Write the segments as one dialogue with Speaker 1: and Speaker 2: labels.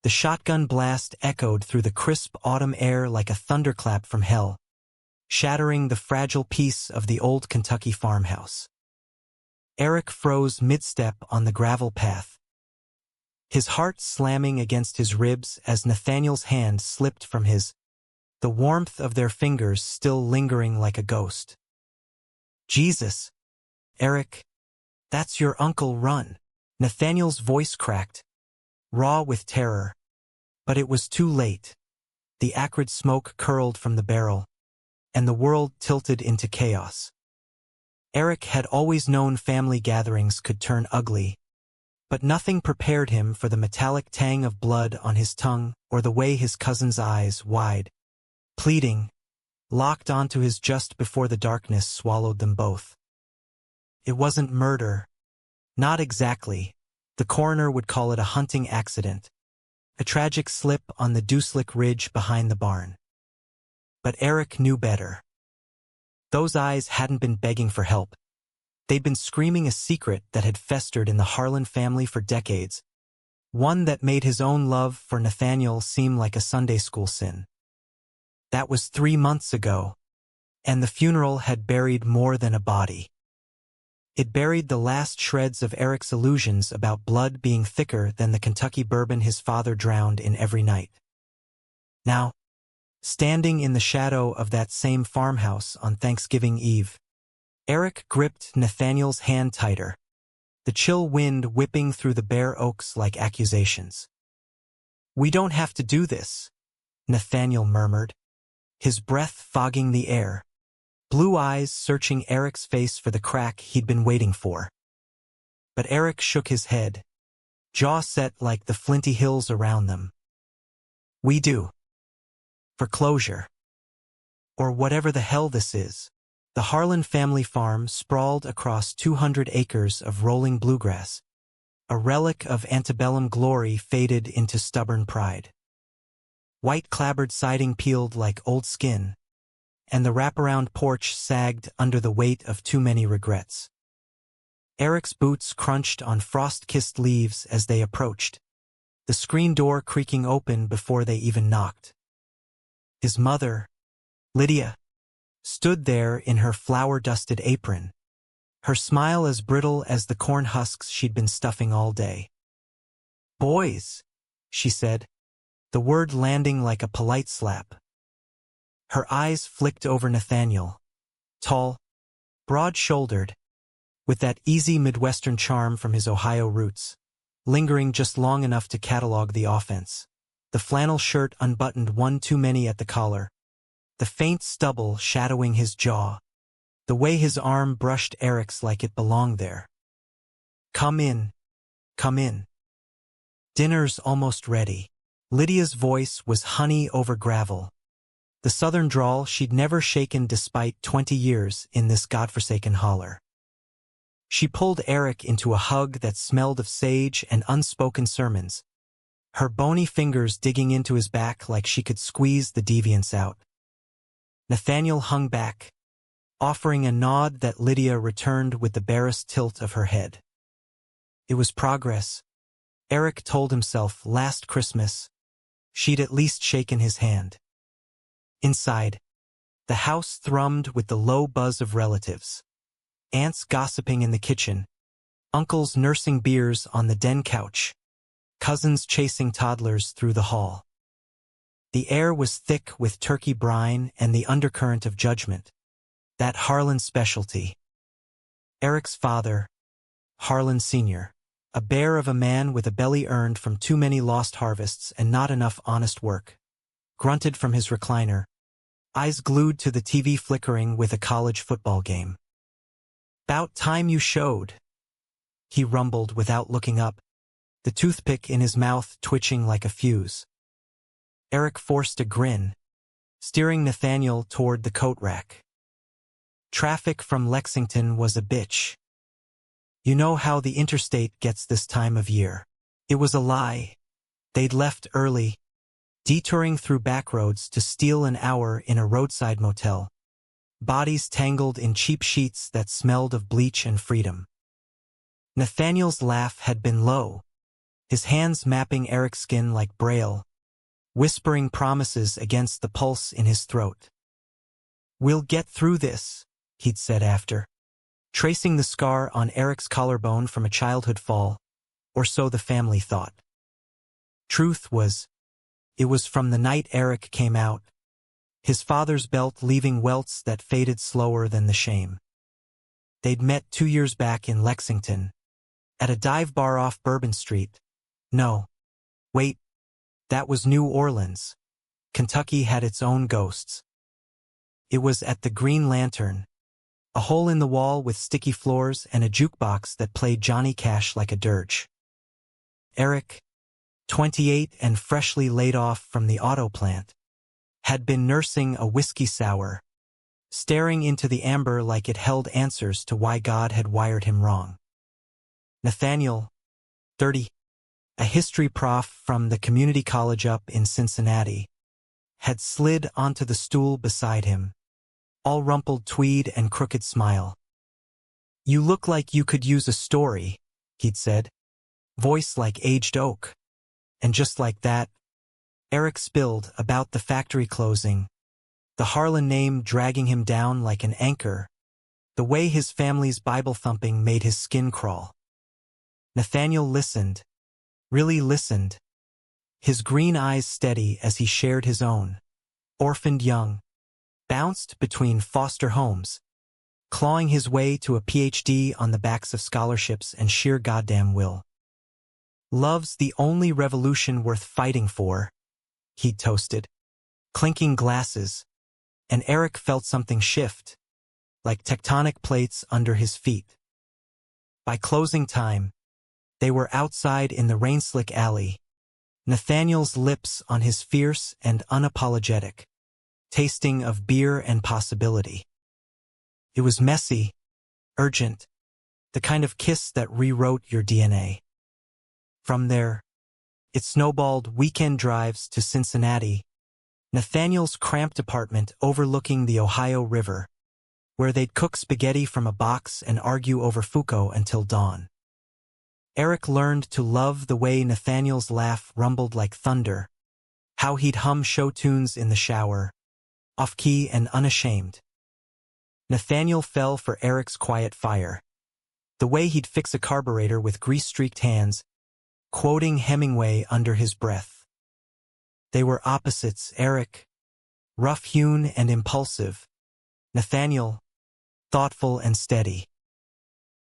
Speaker 1: The shotgun blast echoed through the crisp autumn air like a thunderclap from hell, shattering the fragile peace of the old Kentucky farmhouse. Eric froze mid-step on the gravel path, his heart slamming against his ribs as Nathaniel's hand slipped from his, the warmth of their fingers still lingering like a ghost. "Jesus, Eric, that's your uncle, run." Nathaniel's voice cracked, raw with terror. But it was too late. The acrid smoke curled from the barrel, and the world tilted into chaos. Eric had always known family gatherings could turn ugly, but nothing prepared him for the metallic tang of blood on his tongue or the way his cousin's eyes, wide, pleading, locked onto his just before the darkness swallowed them both. It wasn't murder. Not exactly. The coroner would call it a hunting accident, a tragic slip on the Deucelic Ridge behind the barn. But Eric knew better. Those eyes hadn't been begging for help. They'd been screaming a secret that had festered in the Harlan family for decades, one that made his own love for Nathaniel seem like a Sunday school sin. That was 3 months ago, and the funeral had buried more than a body. It buried the last shreds of Eric's illusions about blood being thicker than the Kentucky bourbon his father drowned in every night. Now, standing in the shadow of that same farmhouse on Thanksgiving Eve, Eric gripped Nathaniel's hand tighter, the chill wind whipping through the bare oaks like accusations. "We don't have to do this," Nathaniel murmured, his breath fogging the air, blue eyes searching Eric's face for the crack he'd been waiting for. But Eric shook his head, jaw set like the flinty hills around them. "We do. For closure. Or whatever the hell this is." The Harlan family farm sprawled across 200 acres of rolling bluegrass, a relic of antebellum glory faded into stubborn pride. White clapboard siding peeled like old skin, and the wraparound porch sagged under the weight of too many regrets. Eric's boots crunched on frost-kissed leaves as they approached, the screen door creaking open before they even knocked. His mother, Lydia, stood there in her flour-dusted apron, her smile as brittle as the corn husks she'd been stuffing all day. "Boys," she said, the word landing like a polite slap. Her eyes flicked over Nathaniel, tall, broad-shouldered, with that easy Midwestern charm from his Ohio roots, lingering just long enough to catalog the offense. The flannel shirt unbuttoned one too many at the collar, the faint stubble shadowing his jaw, the way his arm brushed Eric's like it belonged there. Come in. Dinner's almost ready." Lydia's voice was honey over gravel, the southern drawl she'd never shaken despite 20 years in this godforsaken holler. She pulled Eric into a hug that smelled of sage and unspoken sermons, her bony fingers digging into his back like she could squeeze the deviance out. Nathaniel hung back, offering a nod that Lydia returned with the barest tilt of her head. It was progress. Eric told himself last Christmas she'd at least shaken his hand. Inside, the house thrummed with the low buzz of relatives. Aunts gossiping in the kitchen, uncles nursing beers on the den couch, cousins chasing toddlers through the hall. The air was thick with turkey brine and the undercurrent of judgment, that Harlan specialty. Eric's father, Harlan Sr., a bear of a man with a belly earned from too many lost harvests and not enough honest work, grunted from his recliner, eyes glued to the TV flickering with a college football game. "'Bout time you showed," he rumbled without looking up, the toothpick in his mouth twitching like a fuse. Eric forced a grin, steering Nathaniel toward the coat rack. Traffic from Lexington was a bitch. You know how the interstate gets this time of year. It was a lie. They'd left early, detouring through back roads to steal an hour in a roadside motel, bodies tangled in cheap sheets that smelled of bleach and freedom. Nathaniel's laugh had been low, his hands mapping Eric's skin like braille, whispering promises against the pulse in his throat. "We'll get through this," he'd said after, tracing the scar on Eric's collarbone from a childhood fall, or so the family thought. Truth was, it was from the night Eric came out, his father's belt leaving welts that faded slower than the shame. They'd met 2 years back in Lexington, at a dive bar off Bourbon Street. No, wait, that was New Orleans. Kentucky had its own ghosts. It was at the Green Lantern, a hole in the wall with sticky floors and a jukebox that played Johnny Cash like a dirge. Eric, 28 and freshly laid off from the auto plant, had been nursing a whiskey sour, staring into the amber like it held answers to why God had wired him wrong. Nathaniel, 30, a history prof from the community college up in Cincinnati, had slid onto the stool beside him, all rumpled tweed and crooked smile. "You look like you could use a story," he'd said, voice like aged oak. And just like that, Eric spilled about the factory closing, the Harlan name dragging him down like an anchor, the way his family's Bible thumping made his skin crawl. Nathaniel listened, really listened, his green eyes steady as he shared his own, orphaned young, bounced between foster homes, clawing his way to a PhD on the backs of scholarships and sheer goddamn will. "Love's the only revolution worth fighting for," he'd toasted, clinking glasses, and Eric felt something shift, like tectonic plates under his feet. By closing time, they were outside in the rain-slick alley, Nathaniel's lips on his fierce and unapologetic, tasting of beer and possibility. It was messy, urgent, the kind of kiss that rewrote your DNA. From there, it snowballed weekend drives to Cincinnati, Nathaniel's cramped apartment overlooking the Ohio River, where they'd cook spaghetti from a box and argue over Foucault until dawn. Eric learned to love the way Nathaniel's laugh rumbled like thunder, how he'd hum show tunes in the shower, off-key and unashamed. Nathaniel fell for Eric's quiet fire, the way he'd fix a carburetor with grease-streaked hands, quoting Hemingway under his breath. They were opposites, Eric, rough-hewn and impulsive, Nathaniel, thoughtful and steady.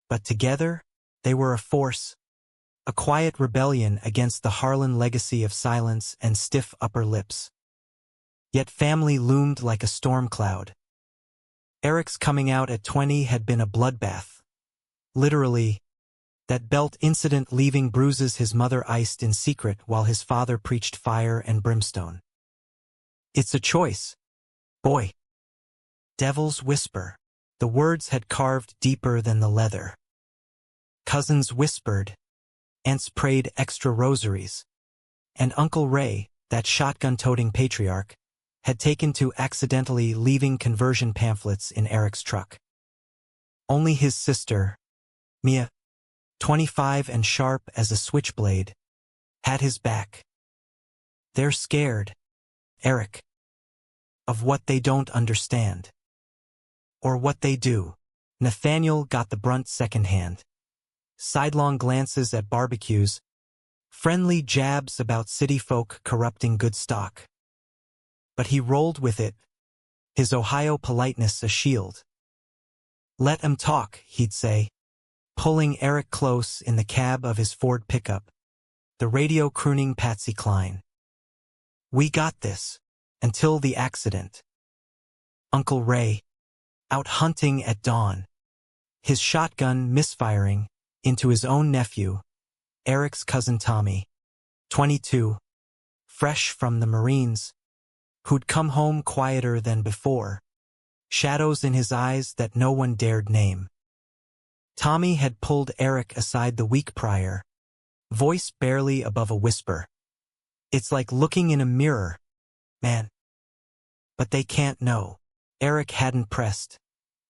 Speaker 1: But together, they were a force, a quiet rebellion against the Harlan legacy of silence and stiff upper lips. Yet family loomed like a storm cloud. Eric's coming out at 20 had been a bloodbath. Literally, that belt incident leaving bruises his mother iced in secret while his father preached fire and brimstone. "It's a choice, boy." Devil's whisper. The words had carved deeper than the leather. Cousins whispered, aunts prayed extra rosaries, and Uncle Ray, that shotgun-toting patriarch, had taken to accidentally leaving conversion pamphlets in Eric's truck. Only his sister, Mia, 25 and sharp as a switchblade, had his back. "They're scared, Eric, of what they don't understand. Or what they do." Nathaniel got the brunt secondhand. Sidelong glances at barbecues, friendly jabs about city folk corrupting good stock. But he rolled with it, his Ohio politeness a shield. "Let 'em talk," he'd say, pulling Eric close in the cab of his Ford pickup, the radio crooning Patsy Cline. "We got this, until the accident." Uncle Ray, out hunting at dawn, his shotgun misfiring into his own nephew, Eric's cousin Tommy, 22, fresh from the Marines, who'd come home quieter than before, shadows in his eyes that no one dared name. Tommy had pulled Eric aside the week prior, voice barely above a whisper. "It's like looking in a mirror, man. But they can't know." Eric hadn't pressed.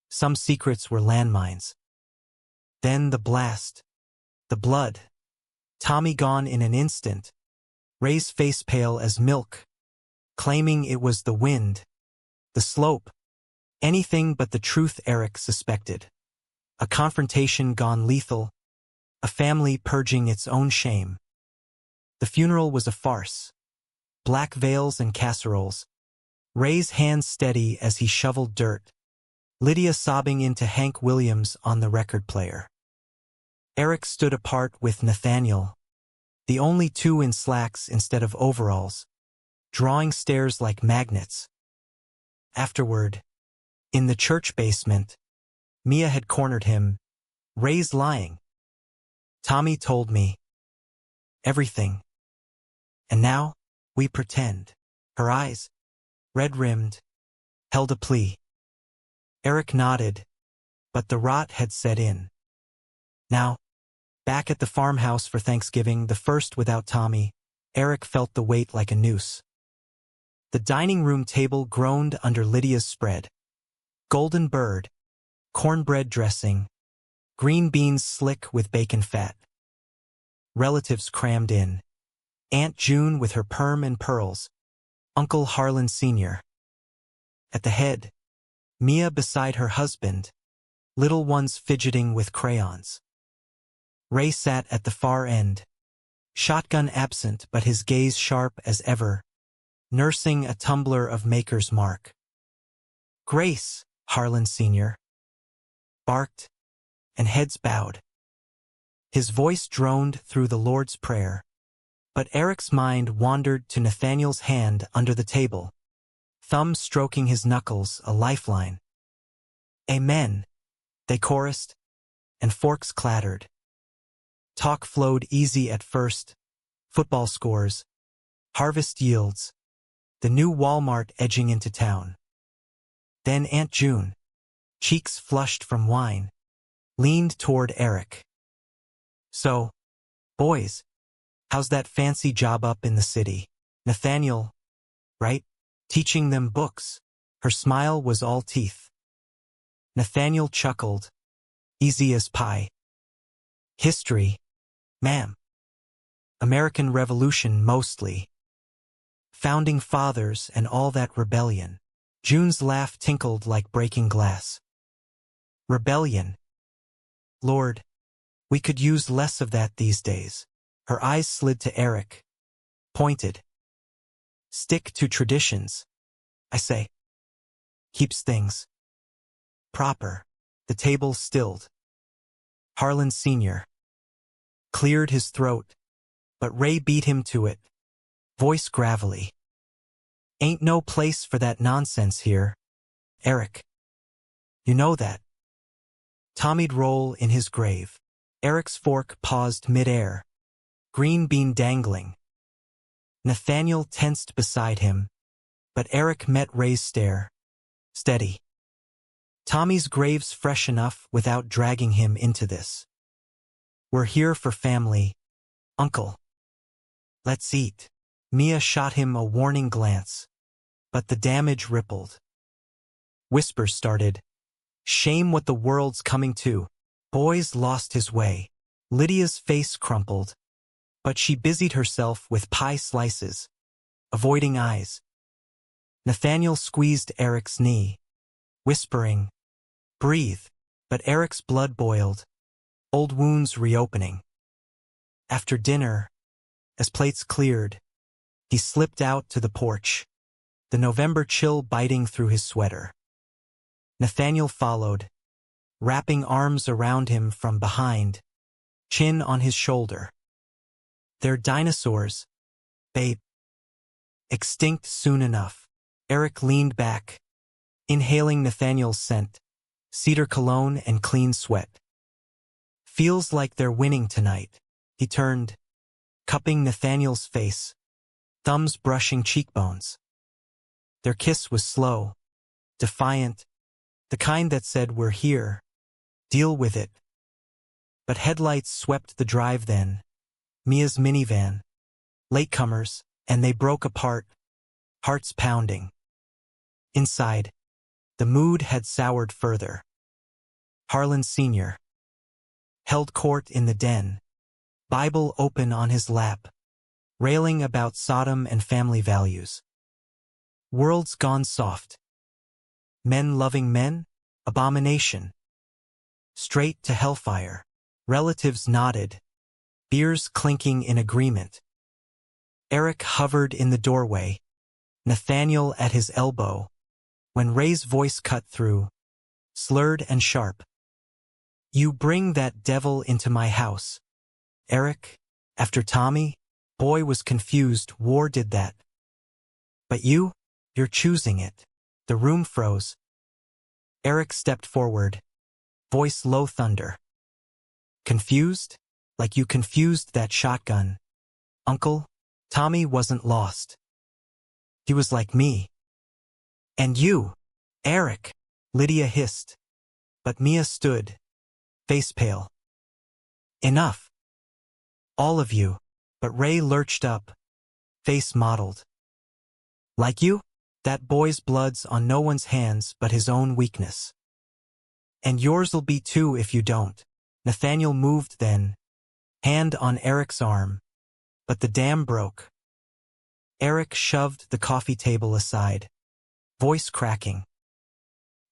Speaker 1: Some secrets were landmines. Then the blast. The blood. Tommy gone in an instant, Ray's face pale as milk, claiming it was the wind, the slope, anything but the truth Eric suspected. A confrontation gone lethal, a family purging its own shame. The funeral was a farce. Black veils and casseroles. Ray's hands steady as he shoveled dirt. Lydia sobbing into Hank Williams on the record player. Eric stood apart with Nathaniel, the only two in slacks instead of overalls, drawing stares like magnets. Afterward, in the church basement, Mia had cornered him. Ray's lying. Tommy told me everything. And now, we pretend. Her eyes, red-rimmed, held a plea. Eric nodded, but the rot had set in. Now, back at the farmhouse for Thanksgiving, the first without Tommy, Eric felt the weight like a noose. The dining room table groaned under Lydia's spread. Golden bird, cornbread dressing, green beans slick with bacon fat. Relatives crammed in. Aunt June with her perm and pearls, Uncle Harlan Sr. At the head, Mia beside her husband, little ones fidgeting with crayons. Ray sat at the far end, shotgun absent but his gaze sharp as ever, nursing a tumbler of Maker's Mark. Grace, Harlan Sr. barked, and heads bowed. His voice droned through the Lord's Prayer, but Eric's mind wandered to Nathaniel's hand under the table, thumb stroking his knuckles, a lifeline. Amen, they chorused, and forks clattered. Talk flowed easy at first, football scores, harvest yields, the new Walmart edging into town. Then Aunt June, cheeks flushed from wine, leaned toward Eric. So, boys, how's that fancy job up in the city? Nathaniel, right? Teaching them books. Her smile was all teeth. Nathaniel chuckled, easy as pie. History, ma'am. American Revolution mostly. Founding fathers and all that rebellion. June's laugh tinkled like breaking glass. Rebellion. Lord, we could use less of that these days. Her eyes slid to Eric, pointed. Stick to traditions, I say. Keeps things proper. The table stilled. Harlan Sr. cleared his throat, but Ray beat him to it, voice gravelly. Ain't no place for that nonsense here, Eric. You know that. Tommy'd roll in his grave. Eric's fork paused mid-air, green bean dangling. Nathaniel tensed beside him, but Eric met Ray's stare. Steady. Tommy's grave's fresh enough without dragging him into this. We're here for family, Uncle. Let's eat. Mia shot him a warning glance, but the damage rippled. Whispers started. Shame what the world's coming to. Boys lost his way. Lydia's face crumpled, but she busied herself with pie slices, avoiding eyes. Nathaniel squeezed Eric's knee, whispering, breathe, but Eric's blood boiled, old wounds reopening. After dinner, as plates cleared, he slipped out to the porch, the November chill biting through his sweater. Nathaniel followed, wrapping arms around him from behind, chin on his shoulder. They're dinosaurs, babe. Extinct soon enough. Eric leaned back, inhaling Nathaniel's scent, cedar cologne and clean sweat. Feels like they're winning tonight. He turned, cupping Nathaniel's face, thumbs brushing cheekbones. Their kiss was slow, defiant, the kind that said, we're here, deal with it. But headlights swept the drive then, Mia's minivan, latecomers, and they broke apart, hearts pounding. Inside, the mood had soured further. Harlan Sr. held court in the den, Bible open on his lap, railing about Sodom and family values. World's gone soft. Men loving men? Abomination. Straight to hellfire. Relatives nodded, beers clinking in agreement. Eric hovered in the doorway, Nathaniel at his elbow, when Ray's voice cut through, slurred and sharp. You bring that devil into my house. Eric, after Tommy, boy was confused, war did that. But you're choosing it. The room froze. Eric stepped forward, voice low thunder. Confused? Like you confused that shotgun. Uncle, Tommy wasn't lost. He was like me. And you, Eric, Lydia hissed. But Mia stood, face pale. Enough. All of you, but Ray lurched up, face mottled. Like you? That boy's blood's on no one's hands but his own weakness. And yours'll be too if you don't. Nathaniel moved then, hand on Eric's arm, but the dam broke. Eric shoved the coffee table aside, voice cracking.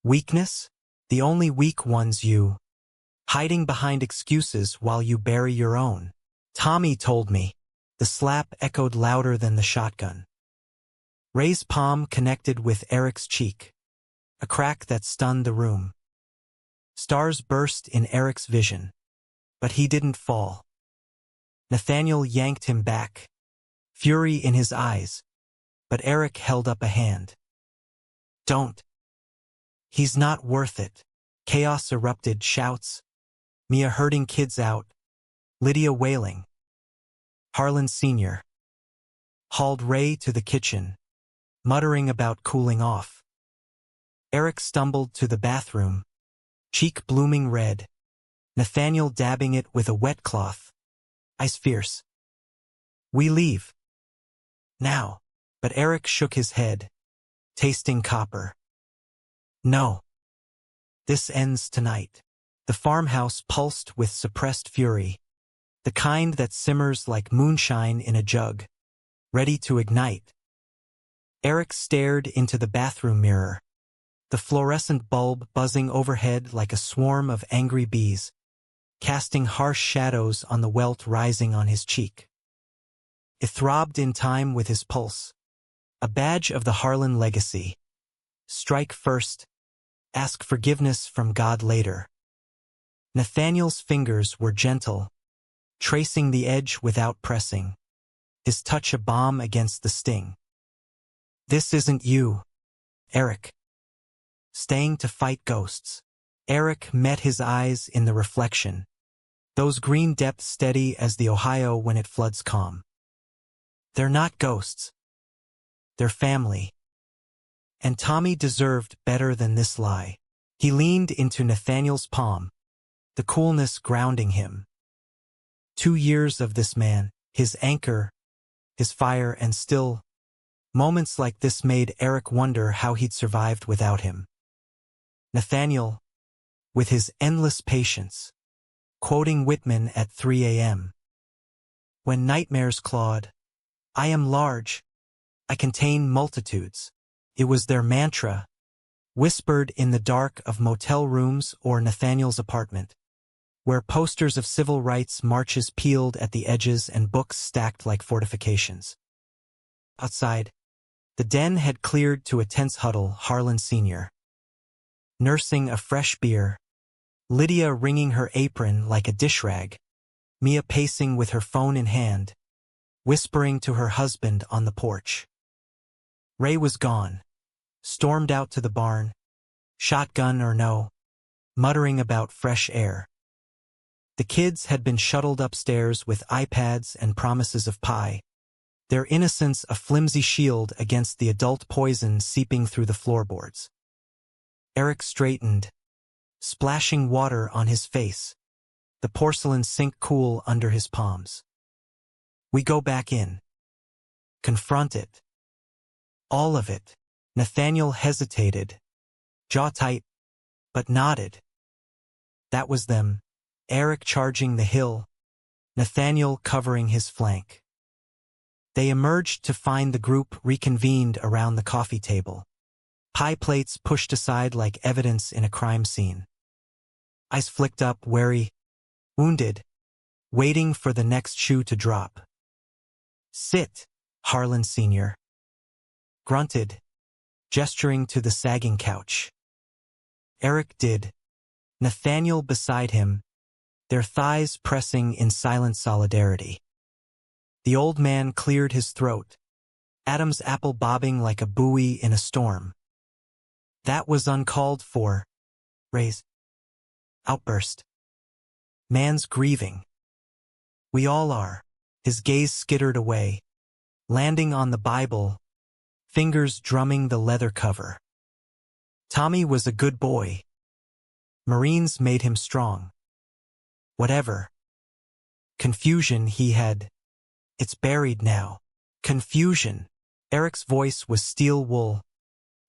Speaker 1: Weakness? The only weak one's you, hiding behind excuses while you bury your own. Tommy told me. The slap echoed louder than the shotgun. Ray's palm connected with Eric's cheek, a crack that stunned the room. Stars burst in Eric's vision, but he didn't fall. Nathaniel yanked him back, fury in his eyes, but Eric held up a hand. Don't. He's not worth it. Chaos erupted, shouts, Mia herding kids out, Lydia wailing. Harlan Sr. hauled Ray to the kitchen, muttering about cooling off. Eric stumbled to the bathroom, cheek blooming red, Nathaniel dabbing it with a wet cloth. Ice fierce. We leave. Now. But Eric shook his head, tasting copper. No. This ends tonight. The farmhouse pulsed with suppressed fury, the kind that simmers like moonshine in a jug, ready to ignite. Eric stared into the bathroom mirror, the fluorescent bulb buzzing overhead like a swarm of angry bees, casting harsh shadows on the welt rising on his cheek. It throbbed in time with his pulse, a badge of the Harlan legacy. Strike first, ask forgiveness from God later. Nathaniel's fingers were gentle, tracing the edge without pressing, his touch a balm against the sting. This isn't you, Eric. Staying to fight ghosts. Eric met his eyes in the reflection, those green depths steady as the Ohio when it floods calm. They're not ghosts. They're family. And Tommy deserved better than this lie. He leaned into Nathaniel's palm, the coolness grounding him. 2 years of this man, his anchor, his fire, and still, moments like this made Eric wonder how he'd survived without him. Nathaniel, with his endless patience, quoting Whitman at 3 a.m. When nightmares clawed, I am large, I contain multitudes. It was their mantra, whispered in the dark of motel rooms or Nathaniel's apartment, where posters of civil rights marches peeled at the edges and books stacked like fortifications. Outside, the den had cleared to a tense huddle. Harlan Sr. nursing a fresh beer, Lydia wringing her apron like a dish rag, Mia pacing with her phone in hand, whispering to her husband on the porch. Ray was gone, stormed out to the barn, shotgun or no, muttering about fresh air. The kids had been shuttled upstairs with iPads and promises of pie, their innocence a flimsy shield against the adult poison seeping through the floorboards. Eric straightened, splashing water on his face, the porcelain sink cool under his palms. We go back in. Confront it. All of it. Nathaniel hesitated, jaw tight, but nodded. That was them, Eric charging the hill, Nathaniel covering his flank. They emerged to find the group reconvened around the coffee table. Pie plates pushed aside like evidence in a crime scene. Eyes flicked up, wary, wounded, waiting for the next shoe to drop. "Sit," Harlan Sr. grunted, gesturing to the sagging couch. Eric did. Nathaniel beside him, their thighs pressing in silent solidarity. The old man cleared his throat, Adam's apple bobbing like a buoy in a storm. "That was uncalled for." Ray's outburst. "Man's grieving." "We all are." His gaze skittered away, landing on the Bible, fingers drumming the leather cover. "Tommy was a good boy. Marines made him strong. Whatever confusion he had, it's buried now." Confusion. Eric's voice was steel wool,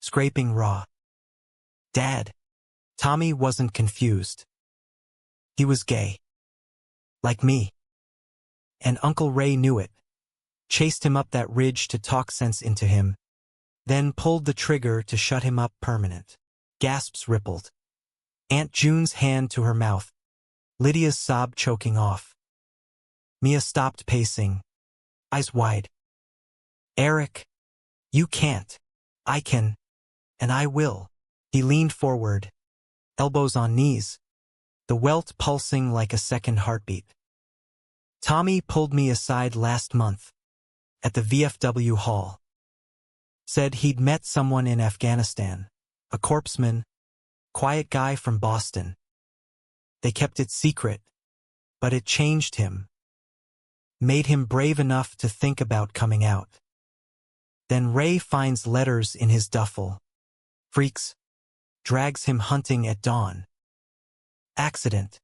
Speaker 1: scraping raw. "Dad." Tommy wasn't confused. He was gay. Like me. And Uncle Ray knew it. Chased him up that ridge to talk sense into him, then pulled the trigger to shut him up permanent. Gasps rippled. Aunt June's hand to her mouth, Lydia's sob choking off. Mia stopped pacing, eyes wide. "Eric, you can't. I can. And I will." He leaned forward, elbows on knees, the welt pulsing like a second heartbeat. "Tommy pulled me aside last month, at the VFW hall. Said he'd met someone in Afghanistan, a corpsman, quiet guy from Boston. They kept it secret, but it changed him. Made him brave enough to think about coming out. Then Ray finds letters in his duffel. Freaks. Drags him hunting at dawn. Accident.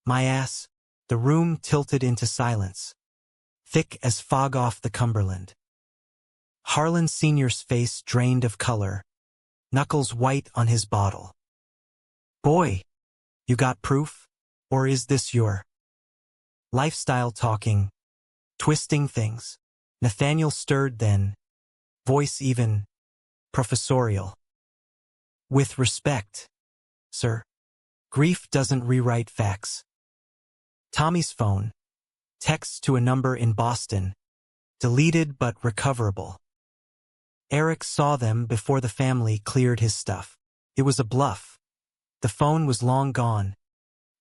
Speaker 1: My ass." The room tilted into silence, thick as fog off the Cumberland. Harlan Sr.'s face drained of color, knuckles white on his bottle. "Boy, you got proof? Or is this your lifestyle talking, twisting things?" Nathaniel stirred then, voice even professorial. "With respect, sir. Grief doesn't rewrite facts." Tommy's phone, text to a number in Boston, deleted but recoverable. Eric saw them before the family cleared his stuff. It was a bluff. The phone was long gone,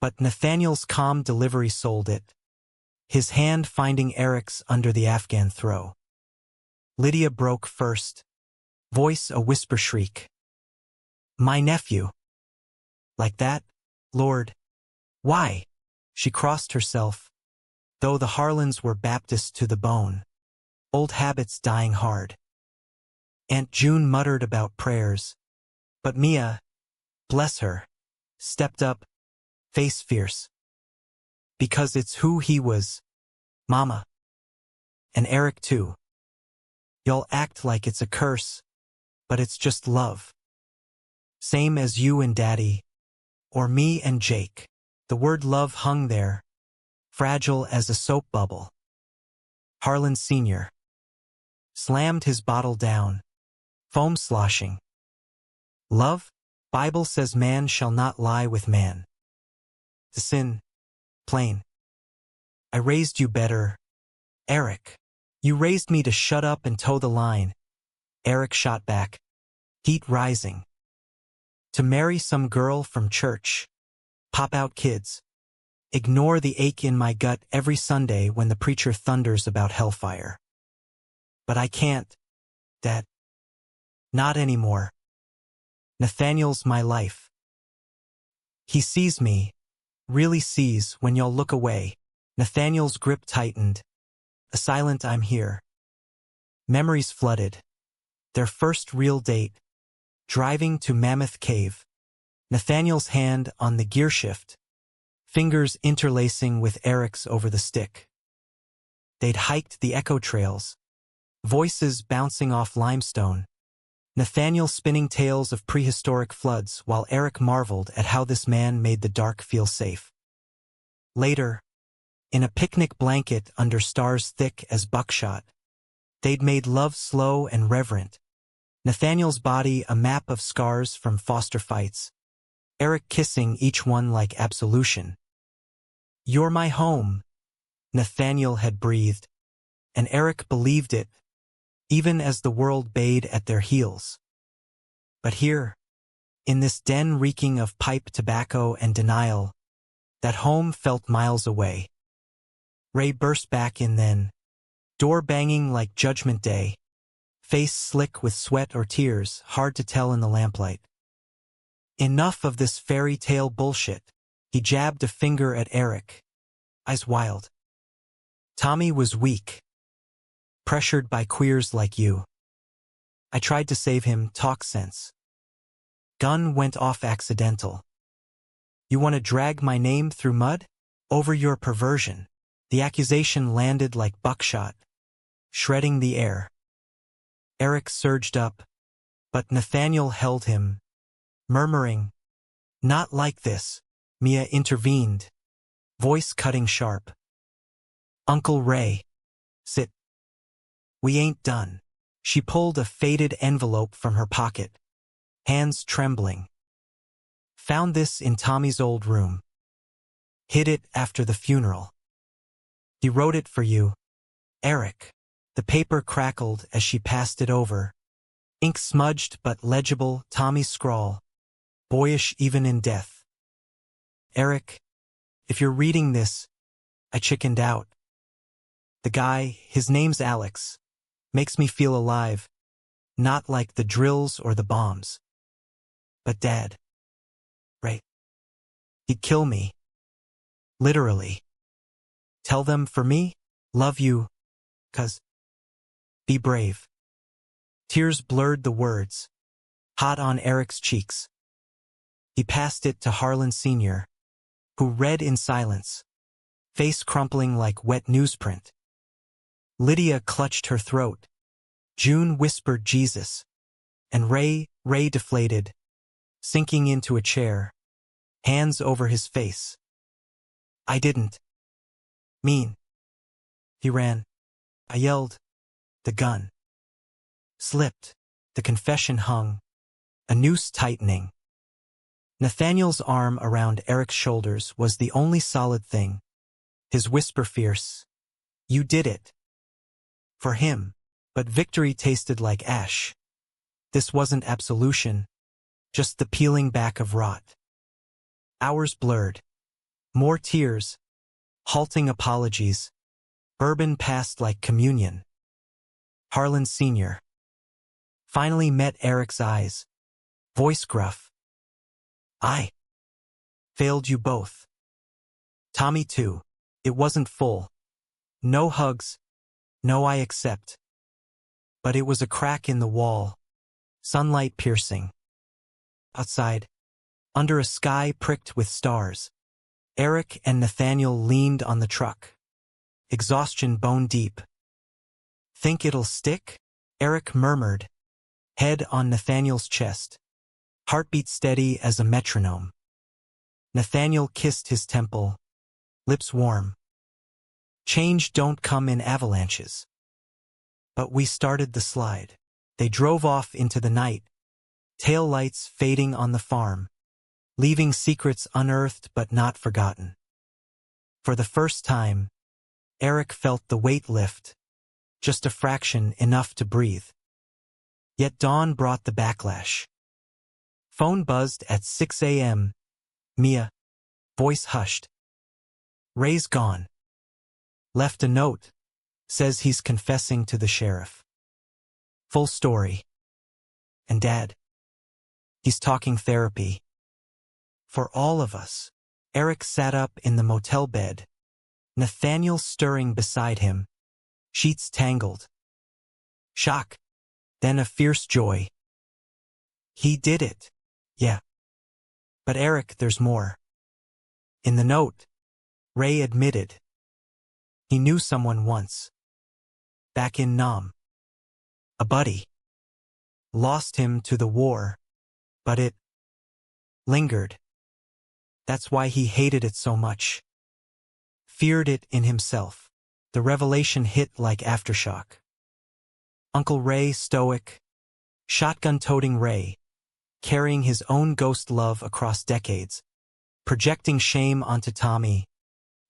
Speaker 1: but Nathaniel's calm delivery sold it, his hand finding Eric's under the Afghan throw. Lydia broke first, voice a whisper shriek. "My nephew." "Like that, Lord? Why?" She crossed herself, though the Harlans were Baptist to the bone, old habits dying hard. Aunt June muttered about prayers, but Mia, bless her, stepped up, face fierce. "Because it's who he was, Mama. And Eric too. Y'all act like it's a curse, but it's just love. Same as you and Daddy, or me and Jake." The word love hung there, fragile as a soap bubble. Harlan Sr. slammed his bottle down, foam sloshing. "Love? Bible says man shall not lie with man. The sin, plain. I raised you better, Eric. You raised me to shut up and toe the line." Eric shot back, heat rising. "To marry some girl from church. Pop out kids. Ignore the ache in my gut every Sunday when the preacher thunders about hellfire. But I can't, Dad. Not anymore. Nathaniel's my life. He sees me, really sees when y'all look away." Nathaniel's grip tightened, a silent "I'm here." Memories flooded. Their first real date, driving to Mammoth Cave. Nathaniel's hand on the gearshift, fingers interlacing with Eric's over the stick. They'd hiked the echo trails, voices bouncing off limestone, Nathaniel spinning tales of prehistoric floods while Eric marveled at how this man made the dark feel safe. Later, In a picnic blanket under stars thick as buckshot, they'd made love slow and reverent. Nathaniel's body a map of scars from foster fights, Eric kissing each one like absolution. "You're my home," Nathaniel had breathed, and Eric believed it, even as the world bayed at their heels. But here, in this den reeking of pipe tobacco and denial, that home felt miles away. Ray burst back in then, door banging like Judgment Day, face slick with sweat or tears, hard to tell in the lamplight. "Enough of this fairy tale bullshit," he jabbed a finger at Eric, eyes wild. "Tommy was weak. Pressured by queers like you. I tried to save him, talk sense. Gun went off accidental. You want to drag my name through mud? Over your perversion." The accusation landed like buckshot, shredding the air. Eric surged up, but Nathaniel held him, murmuring, "Not like this." Mia intervened, voice cutting sharp. "Uncle Ray, sit. We ain't done." She pulled a faded envelope from her pocket, hands trembling. "Found this in Tommy's old room. Hid it after the funeral. He wrote it for you, Eric." The paper crackled as she passed it over. Ink smudged but legible, Tommy's scrawl, boyish even in death. "Eric, if you're reading this," I chickened out. "The guy, his name's Alex, makes me feel alive, not like the drills or the bombs. But Dad, Ray, he'd kill me. Literally. Tell them for me, love you, 'cause be brave." Tears blurred the words, hot on Eric's cheeks. He passed it to Harlan Sr., who read in silence, face crumpling like wet newsprint. Lydia clutched her throat. June whispered Jesus. And Ray deflated, sinking into a chair, hands over his face. "I didn't mean." He ran. I yelled. The gun slipped. The confession hung, a noose tightening. Nathaniel's arm around Eric's shoulders was the only solid thing. His whisper fierce. "You did it." For him, but victory tasted like ash. This wasn't absolution, just the peeling back of rot. Hours blurred. More tears, halting apologies. Bourbon passed like communion. Harlan Sr. finally met Eric's eyes, voice gruff. "I failed you both. Tommy too." It wasn't full. No hugs, no "I accept." But it was a crack in the wall, sunlight piercing. Outside, under a sky pricked with stars, Eric and Nathaniel leaned on the truck, exhaustion bone deep. "Think it'll stick?" Eric murmured, head on Nathaniel's chest, heartbeat steady as a metronome. Nathaniel kissed his temple, lips warm. "Change don't come in avalanches." But we started the slide. They drove off into the night, tail lights fading on the farm, leaving secrets unearthed but not forgotten. For the first time, Eric felt the weight lift, just a fraction enough to breathe. Yet dawn brought the backlash. Phone buzzed at 6 a.m. Mia, voice hushed. "Ray's gone. Left a note. Says he's confessing to the sheriff. Full story. And Dad, he's talking therapy. For all of us." Eric sat up in the motel bed, Nathaniel stirring beside him, sheets tangled. Shock, then a fierce joy. "He did it." "Yeah. But Eric, there's more." In the note, Ray admitted. He knew someone once. Back in Nam. A buddy. Lost him to the war, but it lingered. That's why he hated it so much. feared it in himself. The revelation hit like aftershock. Uncle Ray stoic, shotgun-toting Ray, carrying his own ghost love across decades, projecting shame onto Tommy,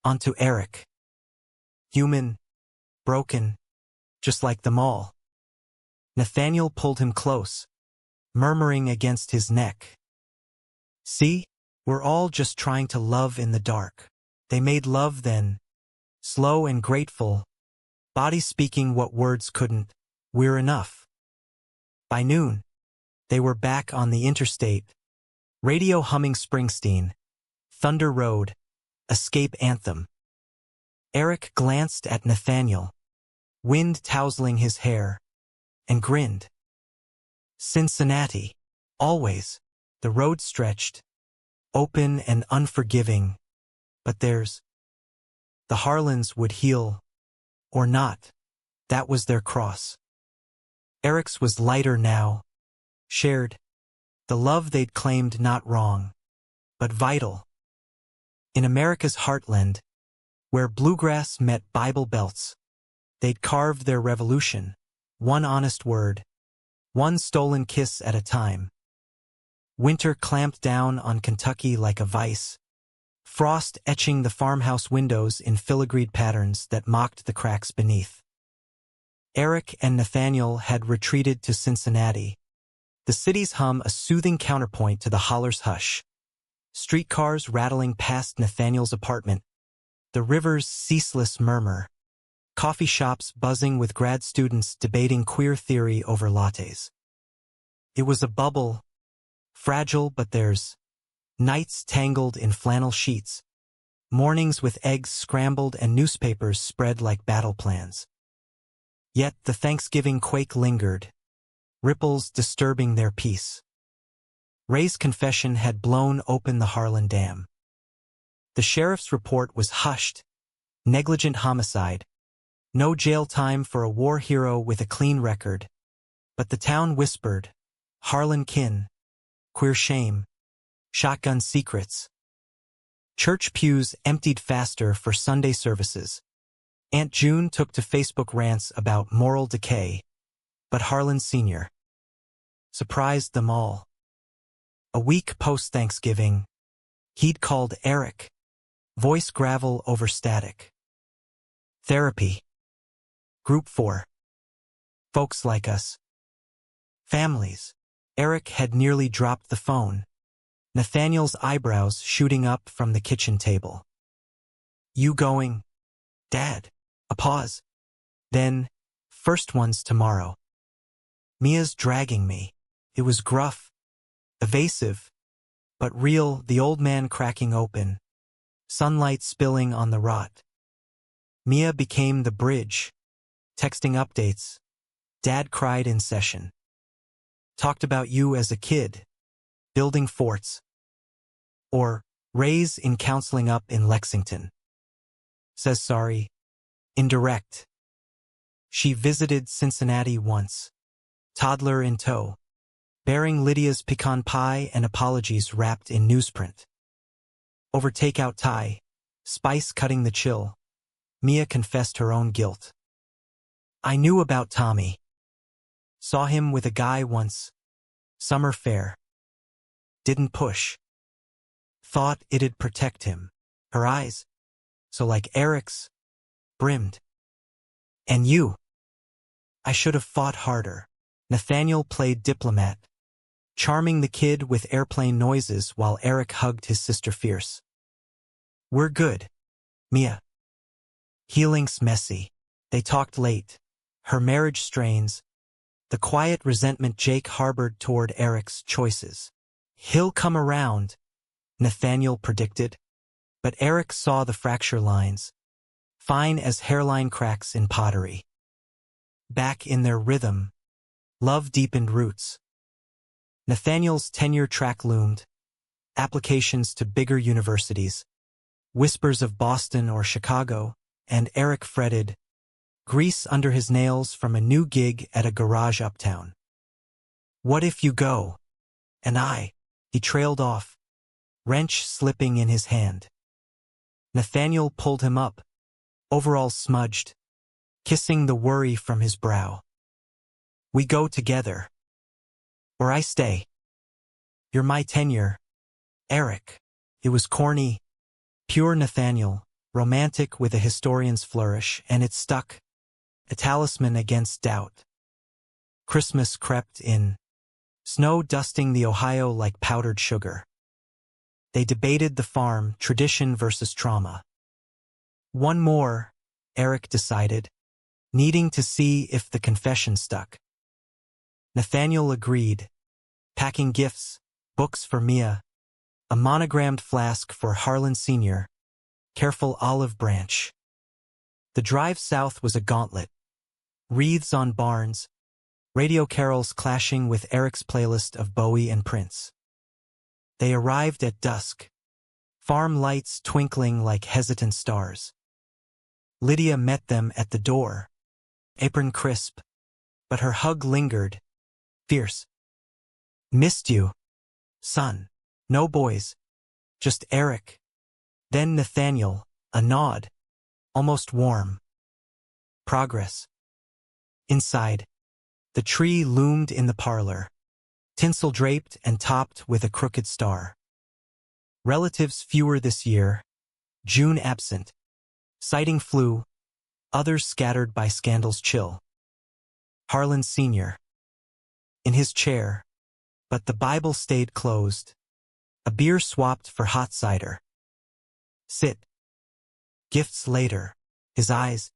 Speaker 1: onto Eric. Human, broken, just like them all. Nathaniel pulled him close, murmuring against his neck. See, we're all just trying to love in the dark. They made love then, slow and grateful, bodies speaking what words couldn't. We're enough. By noon, they were back on the interstate, radio humming Springsteen, Thunder Road, escape anthem. Eric glanced at Nathaniel, wind tousling his hair, and grinned. Cincinnati, always, the road stretched, open and unforgiving, but the Harlans would heal, or not, that was their cross. Eric's was lighter now, shared, the love they'd claimed not wrong, but vital. In America's heartland, where bluegrass met Bible belts, they'd carved their revolution, one honest word, one stolen kiss at a time. Winter clamped down on Kentucky like a vice, frost etching the farmhouse windows in filigreed patterns that mocked the cracks beneath. Eric and Nathaniel had retreated to Cincinnati, the city's hum a soothing counterpoint to the holler's hush. Streetcars rattling past Nathaniel's apartment, the river's ceaseless murmur, coffee shops buzzing with grad students debating queer theory over lattes. It was a bubble, fragile but theirs, nights tangled in flannel sheets, mornings with eggs scrambled and newspapers spread like battle plans. Yet the Thanksgiving quake lingered, ripples disturbing their peace. Ray's confession had blown open the Harlan Dam. The sheriff's report was hushed, negligent homicide, no jail time for a war hero with a clean record. But the town whispered, Harlan kin, queer shame, shotgun secrets. Church pews emptied faster for Sunday services. Aunt June took to Facebook rants about moral decay, but Harlan Sr. surprised them all. A week post-Thanksgiving, he'd called Eric, voice gravel over static. Therapy. Group 4. Folks like us. Families. Eric had nearly dropped the phone, Nathaniel's eyebrows shooting up from the kitchen table. You going, Dad? A pause. Then, first one's tomorrow. Mia's dragging me. It was gruff, evasive, but real, the old man cracking open, sunlight spilling on the rot. Mia became the bridge, texting updates. Dad cried in session. Talked about you as a kid, building forts. Or, Ray's in counseling up in Lexington. Says sorry. Indirect. She visited Cincinnati once, toddler in tow, bearing Lydia's pecan pie and apologies wrapped in newsprint. Over takeout Thai, spice cutting the chill, Mia confessed her own guilt. I knew about Tommy. Saw him with a guy once. Summer fair. Didn't push. Thought it'd protect him. Her eyes, so like Eric's, brimmed. And you. I should have fought harder. Nathaniel played diplomat, charming the kid with airplane noises while Eric hugged his sister fierce. We're good, Mia. Healing's messy. They talked late. Her marriage strains. The quiet resentment Jake harbored toward Eric's choices. He'll come around, Nathaniel predicted. But Eric saw the fracture lines, fine as hairline cracks in pottery. Back in their rhythm, love deepened roots. Nathaniel's tenure track loomed, applications to bigger universities, whispers of Boston or Chicago, and Eric fretted, grease under his nails from a new gig at a garage uptown. What if you go? And I, he trailed off, wrench slipping in his hand. Nathaniel pulled him up, overalls smudged, kissing the worry from his brow. We go together. Or I stay. You're my tenure, Eric. It was corny, pure Nathaniel, romantic with a historian's flourish, and it stuck, a talisman against doubt. Christmas crept in, snow dusting the Ohio like powdered sugar. They debated the farm, tradition versus trauma. One more, Eric decided, needing to see if the confession stuck. Nathaniel agreed, packing gifts, books for Mia, a monogrammed flask for Harlan Sr., careful olive branch. The drive south was a gauntlet, wreaths on barns, radio carols clashing with Eric's playlist of Bowie and Prince. They arrived at dusk, farm lights twinkling like hesitant stars. Lydia met them at the door, apron crisp, but her hug lingered, fierce. Missed you, son. No boys, just Eric. Then Nathaniel, a nod, almost warm. Progress. Inside, the tree loomed in the parlor, tinsel draped and topped with a crooked star. Relatives fewer this year, June absent, citing flu, others scattered by scandal's chill. Harlan Sr. in his chair, but the Bible stayed closed. A beer swapped for hot cider. Sit. Gifts later. His eyes,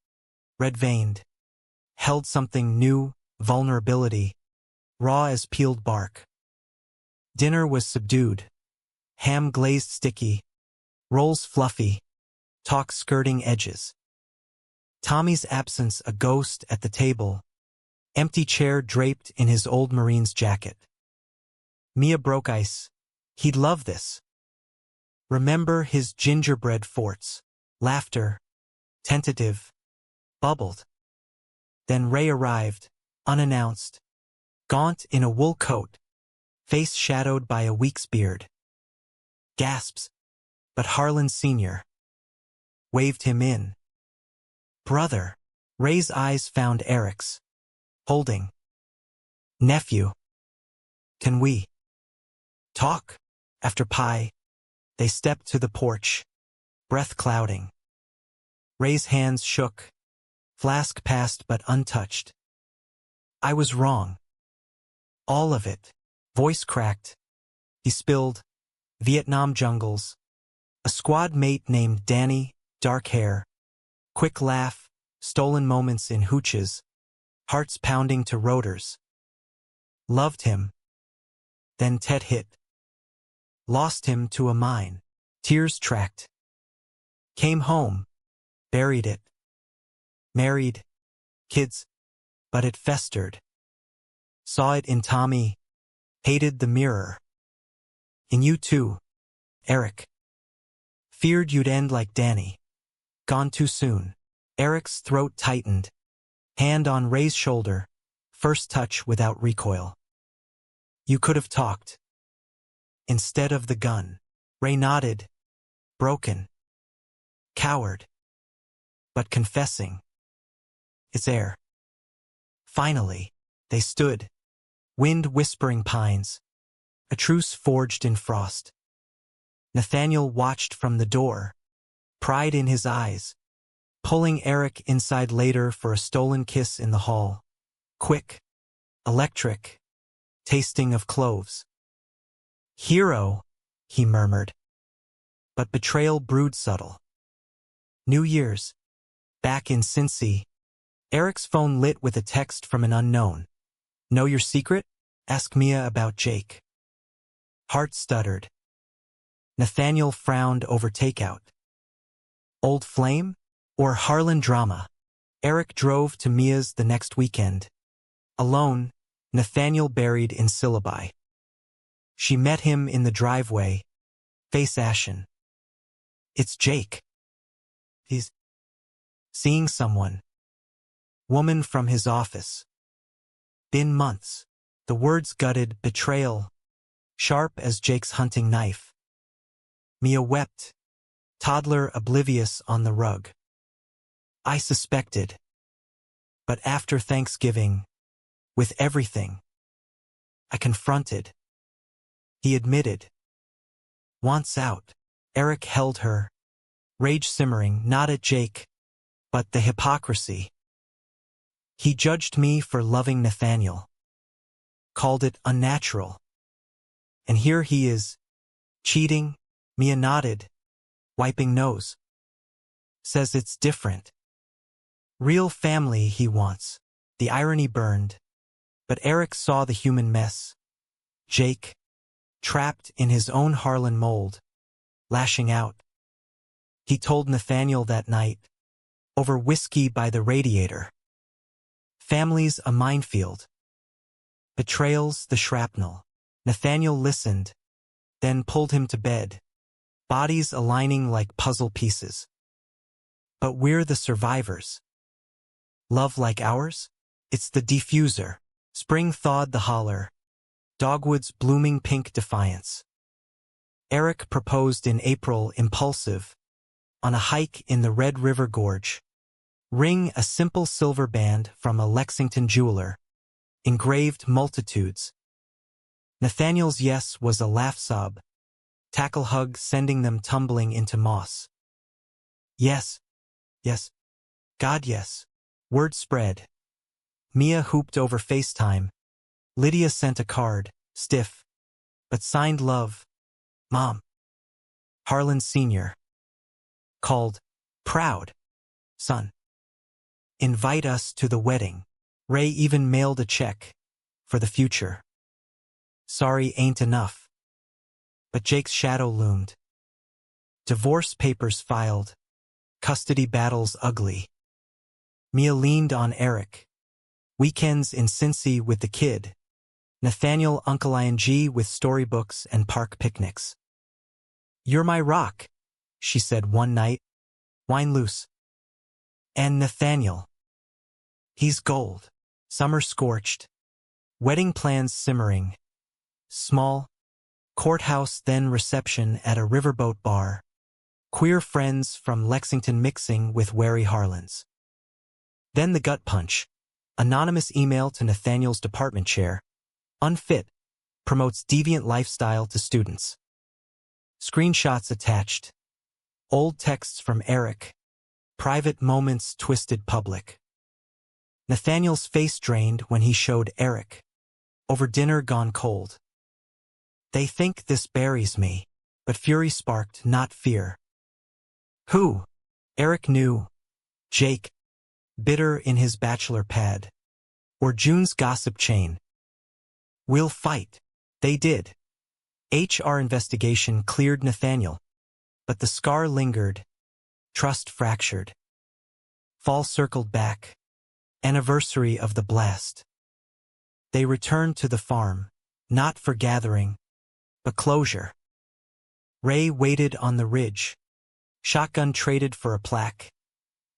Speaker 1: red-veined, held something new, vulnerability, raw as peeled bark. Dinner was subdued. Ham glazed sticky, rolls fluffy, talk skirting edges. Tommy's absence a ghost at the table, empty chair draped in his old Marine's jacket. Mia broke ice. He'd love this. Remember his gingerbread forts, laughter, tentative, bubbled. Then Ray arrived, unannounced, gaunt in a wool coat, face shadowed by a week's beard. Gasps, but Harlan Sr. waved him in. Brother. Ray's eyes found Eric's, holding. Nephew. Can we talk? After pie, they stepped to the porch, breath clouding. Ray's hands shook, flask passed but untouched. I was wrong. All of it. Voice cracked. He spilled. Vietnam jungles. A squad mate named Danny, dark hair. Quick laugh, stolen moments in hooches. Hearts pounding to rotors. Loved him. Then Tet hit. Lost him to a mine. Tears tracked. Came home. Buried it. Married. Kids. But it festered. Saw it in Tommy. Hated the mirror. In you too, Eric. Feared you'd end like Danny. Gone too soon. Eric's throat tightened. Hand on Ray's shoulder. First touch without recoil. You could have talked. Instead of the gun. Ray nodded. Broken. Coward. But confessing. It's air. Finally, they stood. Wind whispering pines. A truce forged in frost. Nathaniel watched from the door. Pride in his eyes. Pulling Eric inside later for a stolen kiss in the hall. Quick. Electric. Tasting of cloves. Hero, he murmured. But betrayal brewed subtle. New Year's. Back in Cincy. Eric's phone lit with a text from an unknown. Know your secret? Ask Mia about Jake. Heart stuttered. Nathaniel frowned over takeout. Old flame? Or Harlan drama? Eric drove to Mia's the next weekend. Alone, Nathaniel buried in syllabi. She met him in the driveway, face ashen. It's Jake. He's seeing someone. Woman from his office. Been months. The words gutted betrayal, sharp as Jake's hunting knife. Mia wept, toddler oblivious on the rug. I suspected. But after Thanksgiving, with everything, I confronted. He admitted. Wants out. Eric held her, rage simmering, not at Jake, but the hypocrisy. He judged me for loving Nathaniel. Called it unnatural. And here he is, cheating. Mia nodded, wiping nose. Says it's different. Real family he wants. The irony burned. But Eric saw the human mess. Jake, trapped in his own Harlan mold, lashing out. He told Nathaniel that night, over whiskey by the radiator. Family's a minefield. Betrayal's the shrapnel. Nathaniel listened, then pulled him to bed, bodies aligning like puzzle pieces. But we're the survivors. Love like ours? It's the diffuser. Spring thawed the holler. Dogwood's blooming pink defiance. Eric proposed in April, impulsive, on a hike in the Red River Gorge. Ring a simple silver band from a Lexington jeweler. Engraved multitudes. Nathaniel's yes was a laugh sob. Tackle hug sending them tumbling into moss. Yes. Yes. God yes. Word spread. Mia hooped over FaceTime. Lydia sent a card, stiff, but signed love. Mom. Harlan Sr. Called, proud. Son. Invite us to the wedding. Ray even mailed a check. For the future. Sorry ain't enough. But Jake's shadow loomed. Divorce papers filed. Custody battles ugly. Mia leaned on Eric. Weekends in Cincy with the kid. Nathaniel Uncle ING with storybooks and park picnics. You're my rock, she said one night. Wine loose. And Nathaniel. He's gold. Summer scorched. Wedding plans simmering. Small. Courthouse then reception at a riverboat bar. Queer friends from Lexington mixing with wary Harlans. Then the gut punch. Anonymous email to Nathaniel's department chair. Unfit. Promotes deviant lifestyle to students. Screenshots attached. Old texts from Eric. Private moments twisted public. Nathaniel's face drained when he showed Eric. Over dinner gone cold. They think this buries me, but fury sparked, not fear. Who? Eric knew. Jake. Bitter in his bachelor pad. Or June's gossip chain. We'll fight. They did. HR investigation cleared Nathaniel. But the scar lingered. Trust fractured. Fall circled back. Anniversary of the blast. They returned to the farm, not for gathering, but closure. Ray waited on the ridge. Shotgun traded for a plaque.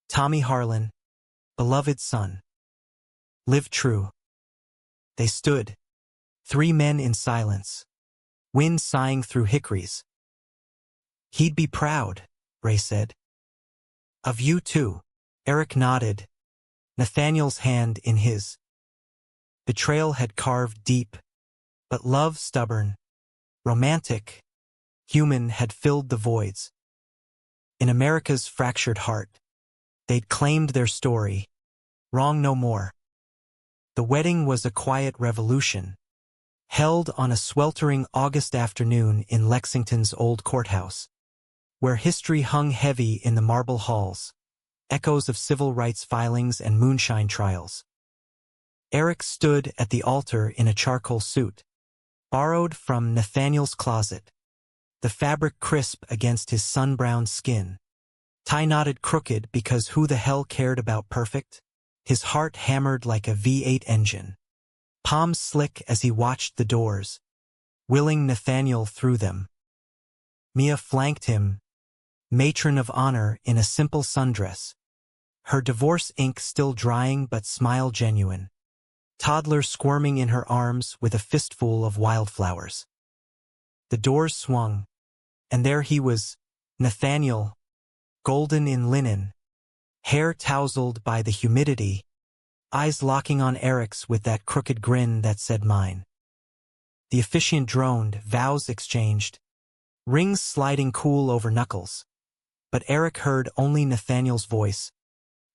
Speaker 1: Tommy Harlan, beloved son. Live true. They stood. 3 men in silence. Wind sighing through hickories. He'd be proud, Ray said. Of you too. Eric nodded. Nathaniel's hand in his. Betrayal had carved deep, but love stubborn, romantic, human had filled the voids. In America's fractured heart, they'd claimed their story, wrong no more. The wedding was a quiet revolution, held on a sweltering August afternoon in Lexington's old courthouse, where history hung heavy in the marble halls, echoes of civil rights filings and moonshine trials. Eric stood at the altar in a charcoal suit, borrowed from Nathaniel's closet, the fabric crisp against his sun-browned skin, tie knotted crooked because who the hell cared about perfect? His heart hammered like a V8 engine, palms slick as he watched the doors, willing Nathaniel through them. Mia flanked him, matron of honor in a simple sundress, her divorce ink still drying but smile genuine. Toddler squirming in her arms with a fistful of wildflowers. The doors swung, and there he was, Nathaniel, golden in linen, hair tousled by the humidity, eyes locking on Eric's with that crooked grin that said mine. The officiant droned, vows exchanged, rings sliding cool over knuckles. But Eric heard only Nathaniel's voice.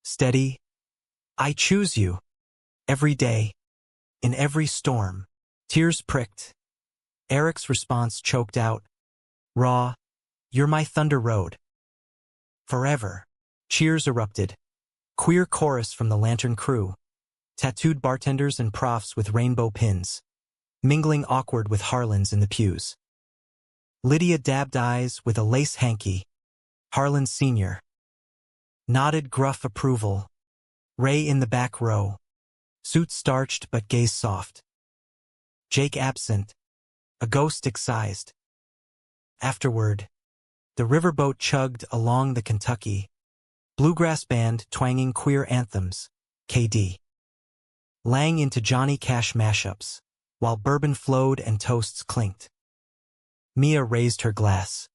Speaker 1: Steady. I choose you. Every day. In every storm. Tears pricked. Eric's response choked out. Raw. You're my thunder road. Forever. Cheers erupted. Queer chorus from the lantern crew. Tattooed bartenders and profs with rainbow pins. Mingling awkward with Harlan's in the pews. Lydia dabbed eyes with a lace hanky. Harlan Sr. nodded gruff approval. Ray in the back row. Suit starched but gaze soft. Jake absent. A ghost excised. Afterward, the riverboat chugged along the Kentucky. Bluegrass band twanging queer anthems. KD. Lang into Johnny Cash mashups, while bourbon flowed and toasts clinked. Mia raised her glass.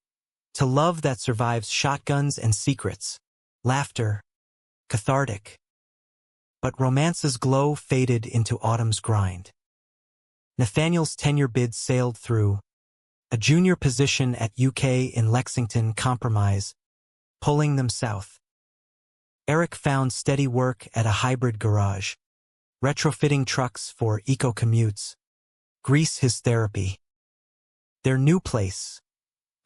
Speaker 1: To love that survives shotguns and secrets. Laughter. Cathartic. But romance's glow faded into autumn's grind. Nathaniel's tenure bid sailed through. A junior position at UK in Lexington compromise, pulling them south. Eric found steady work at a hybrid garage, retrofitting trucks for eco-commutes. Grease his therapy. Their new place,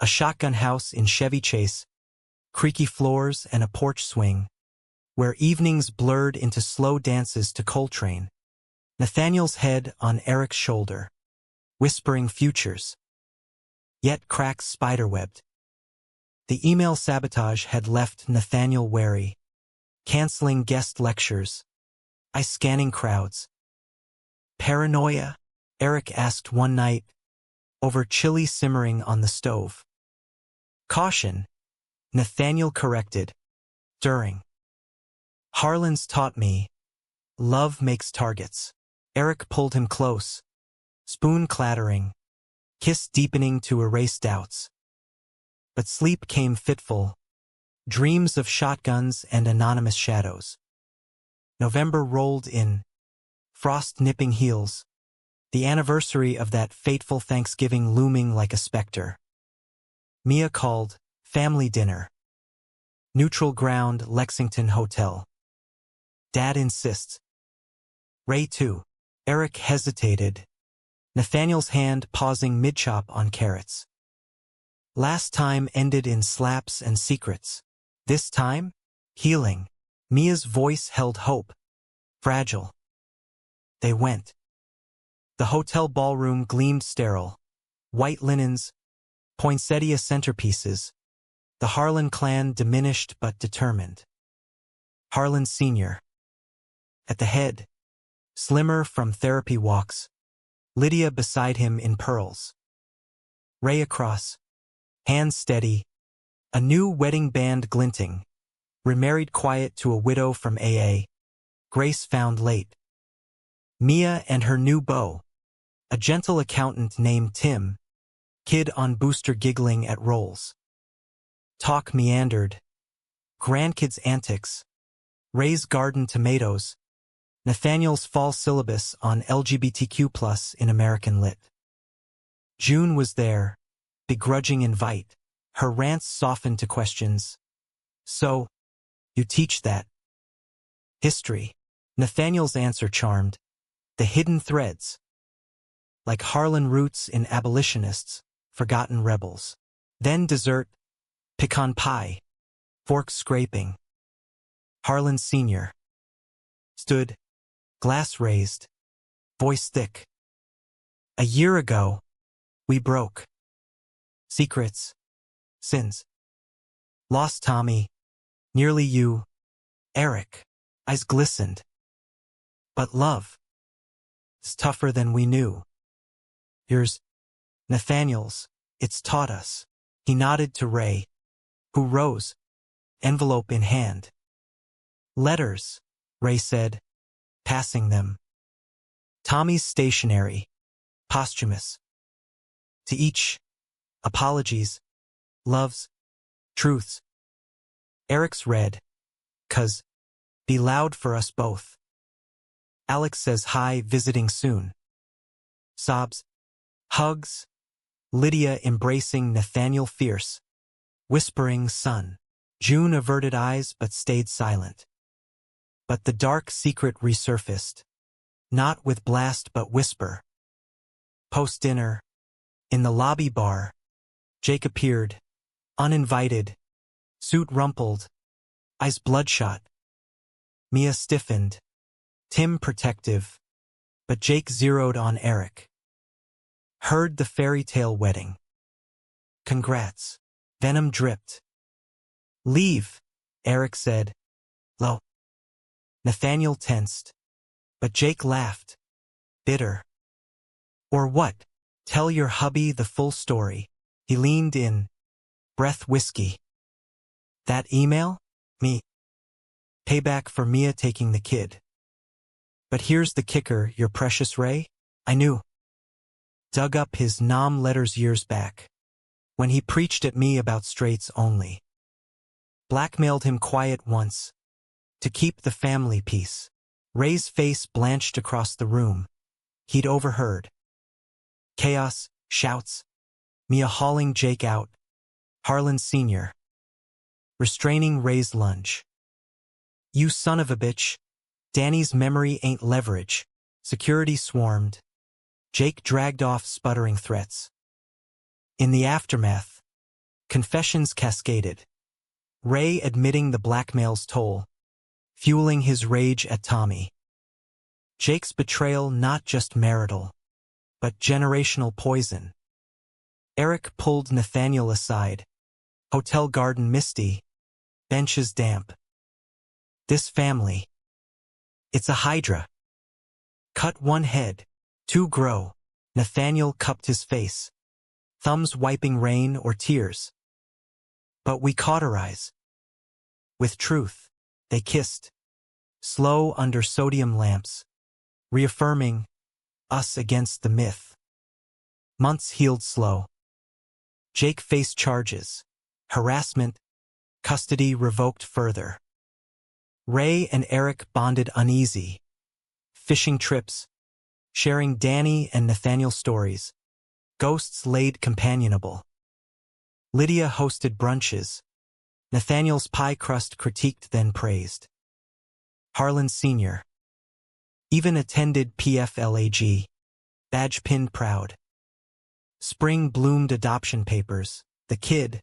Speaker 1: a shotgun house in Chevy Chase, creaky floors and a porch swing, where evenings blurred into slow dances to Coltrane. Nathaniel's head on Eric's shoulder, whispering futures. Yet cracks spiderwebbed. The email sabotage had left Nathaniel wary, canceling guest lectures, scanning crowds. Paranoia? Eric asked one night, over chili simmering on the stove. Caution, Nathaniel corrected, stirring. Harlan's taught me, love makes targets. Eric pulled him close, spoon clattering, kiss deepening to erase doubts. But sleep came fitful, dreams of shotguns and anonymous shadows. November rolled in, frost nipping heels, the anniversary of that fateful Thanksgiving looming like a specter. Mia called, family dinner. Neutral ground, Lexington Hotel. Dad insists. Ray too. Eric hesitated, Nathaniel's hand pausing mid-chop on carrots. Last time ended in slaps and secrets. This time, healing. Mia's voice held hope. Fragile. They went. The hotel ballroom gleamed sterile. White linens, poinsettia centerpieces. The Harlan clan diminished but determined. Harlan Sr. At the head, slimmer from therapy walks. Lydia beside him in pearls. Ray across, hands steady, a new wedding band glinting. Remarried quiet to a widow from AA. Grace found late. Mia and her new beau. A gentle accountant named Tim. Kid on booster giggling at rolls. Talk meandered. Grandkids' antics. Ray's garden tomatoes. Nathaniel's fall syllabus on LGBTQ+ in American Lit. June was there, begrudging invite. Her rants softened to questions. So, you teach that? History. Nathaniel's answer charmed. The hidden threads. Like Harlan roots in abolitionists, forgotten rebels. Then dessert, pecan pie, fork scraping. Harlan Sr. stood, glass raised, voice thick. A year ago, we broke. Secrets, sins. Lost Tommy, nearly you, Eric. Eyes glistened. But love is tougher than we knew. Yours, Nathaniel's, it's taught us. He nodded to Ray, who rose, envelope in hand. Letters, Ray said, passing them. Tommy's stationery, posthumous. To each, apologies, loves, Truths. Eric's read. 'Cause. Be loud for us both. Alex says hi, visiting soon. Sobs. Hugs. Lydia embracing Nathaniel fierce. Whispering son. June averted eyes but stayed silent. But the dark secret resurfaced. Not with blast but whisper. Post-dinner. In the lobby bar. Jake appeared. Uninvited. Suit rumpled. Eyes bloodshot. Mia stiffened. Tim protective. But Jake zeroed on Eric. Heard the fairy tale wedding. Congrats. Venom dripped. Leave, Eric said. Low. Nathaniel tensed. But Jake laughed. Bitter. Or what? Tell your hubby the full story. He leaned in. Breath whiskey. That email? Me. Payback for Mia taking the kid. But here's the kicker, your precious Ray. I knew. Dug up his nom letters years back. When he preached at me about straights only. Blackmailed him quiet once. To keep the family peace. Ray's face blanched across the room. He'd overheard. Chaos, shouts. Mia hauling Jake out. Harlan Sr. Restraining Ray's lunge. You son of a bitch. Danny's memory ain't leverage. Security swarmed. Jake dragged off sputtering threats. In the aftermath, confessions cascaded. Ray admitting the blackmail's toll, fueling his rage at Tommy. Jake's betrayal not just marital, but generational poison. Eric pulled Nathaniel aside. Hotel garden misty, benches damp. This family. It's a hydra. Cut one head, two grow. Nathaniel cupped his face. Thumbs wiping rain or tears. But we cauterize. With truth, they kissed. Slow under sodium lamps. Reaffirming us against the myth. Months healed slow. Jake faced charges. Harassment. Custody revoked further. Ray and Eric bonded uneasy. Fishing trips. Sharing Danny and Nathaniel stories. Ghosts laid companionable. Lydia hosted brunches. Nathaniel's pie crust critiqued then praised. Harlan Sr. Even attended PFLAG. Badge pinned proud. Spring bloomed adoption papers. The kid.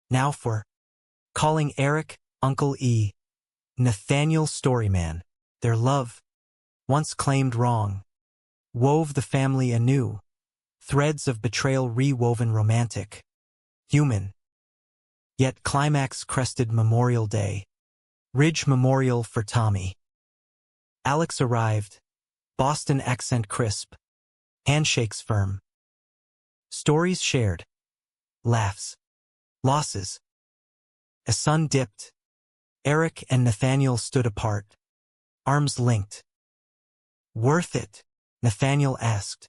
Speaker 1: Now for. Calling Eric, Uncle E. Nathaniel Storyman. Their love. Once claimed wrong. Wove the family anew. Threads of betrayal rewoven romantic. Human. Yet climax crested Memorial Day. Ridge Memorial for Tommy. Alex arrived. Boston accent crisp. Handshakes firm. Stories shared. Laughs. Losses. As sun dipped. Eric and Nathaniel stood apart. Arms linked. Worth it? Nathaniel asked.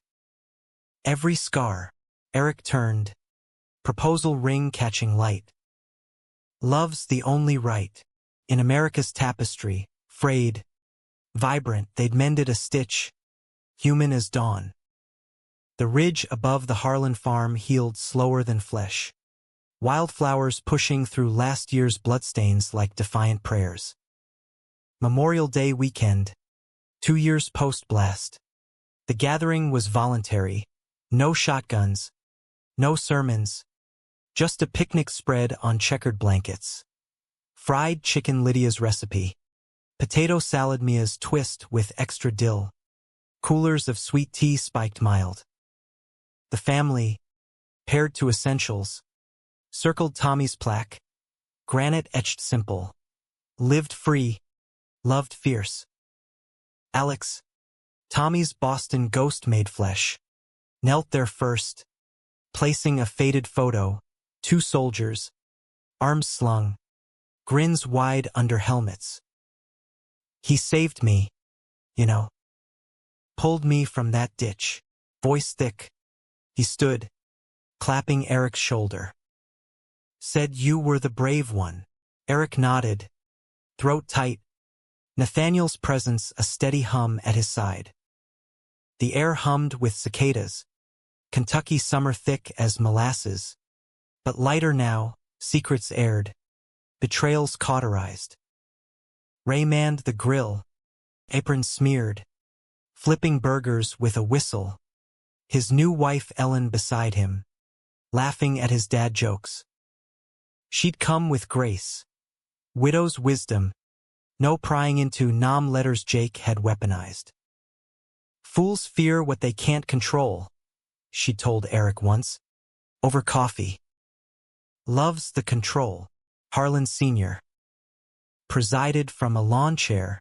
Speaker 1: Every scar. Eric turned. Proposal ring catching light. Love's the only right. In America's tapestry, frayed. Vibrant, they'd mended a stitch. Human as dawn. The ridge above the Harlan farm healed slower than flesh. Wildflowers pushing through last year's bloodstains like defiant prayers. Memorial Day weekend. 2 years post-blast. The gathering was voluntary. No shotguns. No sermons. Just a picnic spread on checkered blankets. Fried chicken Lydia's recipe. Potato salad Mia's twist with extra dill. Coolers of sweet tea spiked mild. The family, paired to essentials, circled Tommy's plaque. Granite etched simple. Lived free. Loved fierce. Alex, Tommy's Boston ghost made flesh. Knelt there first. Placing a faded photo. 2 soldiers. Arms slung. Grins wide under helmets. He saved me, you know. Pulled me from that ditch. Voice thick. He stood, clapping Eric's shoulder. Said you were the brave one. Eric nodded, throat tight, Nathaniel's presence a steady hum at his side. The air hummed with cicadas, Kentucky summer thick as molasses, but lighter now, secrets aired, betrayals cauterized. Ray manned the grill, apron smeared, flipping burgers with a whistle, his new wife Ellen beside him, laughing at his dad jokes. She'd come with grace, widow's wisdom, no prying into nom letters Jake had weaponized. Fools fear what they can't control, she told Eric once, over coffee. Loves the control, Harlan Sr. Presided from a lawn chair,